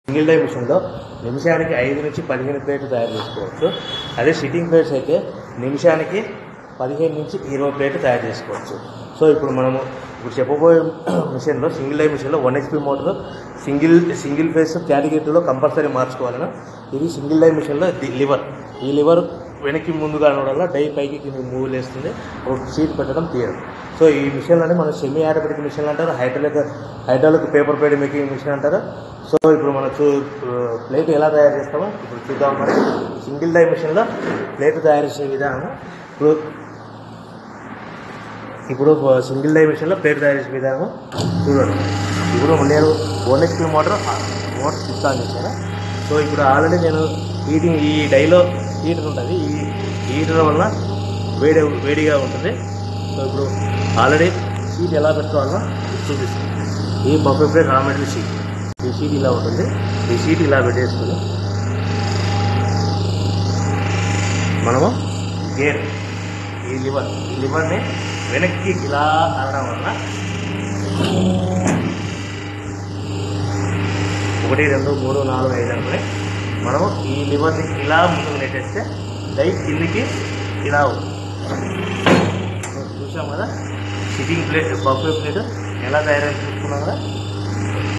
Single die మిషన్లో నిమిషానికి 5 నుంచి 15 ప్లేట్లు తయారు చేసుకోవచ్చు. అదే సిట్టింగ్ ప్లేట్స్ అయితే నిమిషానికి 15 నుంచి 20 ప్లేట్లు తయారు చేసుకోవచ్చు. సో ఇప్పుడు మనము చెప్పబోయే మిషన్లో సింగిల్ డై మిషన్లో 1 HP మోటార్ సింగిల్ ఫేస్ కేటగిరీలో కంపల్సరీ మార్చుకోవాలన్నా. ఇది సింగిల్ డై మిషన్లో లివర్. ఈ లివర్ వెనక్కి ముందుగా అనడం వల్ల డై పైకి కింద మూవ్ వేస్తుంది, ఒక షీట్ పెట్టడం తీయడం. సో ఈ మిషన్లోనే మనం సెమీ ఆటోమేటిక్ మిషన్లు అంటారు, hydraulic paper plate making machine అంటారు. సో ఇప్పుడు మనం ప్లేట్ ఎలా తయారు చేస్తామో ఇప్పుడు చూద్దాం. మరి సింగిల్ డై మిషన్లో ప్లేట్ తయారు చేసే విధానం ఇప్పుడు సింగిల్ డై మిషన్లో ప్లేట్ తయారు చేసే విధానం చూడండి. ఇప్పుడు నేను 1 HP మోటార్ స్విచ్ ఆన్ చేశాను. సో ఇప్పుడు ఆల్రెడీ నేను ఈ డైలో హీటర్ ఉంటుంది. ఈ హీటర్ వల్ల వేడిగా ఉంటుంది. సో ఇప్పుడు ఆల్రెడీ షీట్ ఎలా పెట్టుకోవాలో చూపిస్తాను. ఈ buffet plate raw material sheet. ఈ షీట్ ఇలా ఉంటుంది. ఈ షీట్ ఇలా పెట్టేసుకొని మనము గేర్ ఈ లివర్ని వెనక్కి ఇలా అనడం వల్ల 1 2 3 4 5 అనుకుని మనము ఈ లివర్ని ఇలా ముందుకు నెట్టేస్తే డై కిందికి ఇలా అవుతుంది. చూసాం కదా సిట్టింగ్ ప్లేట్ బఫే ప్లేట్ ఎలా తయారు చేసుకున్నాం కదా.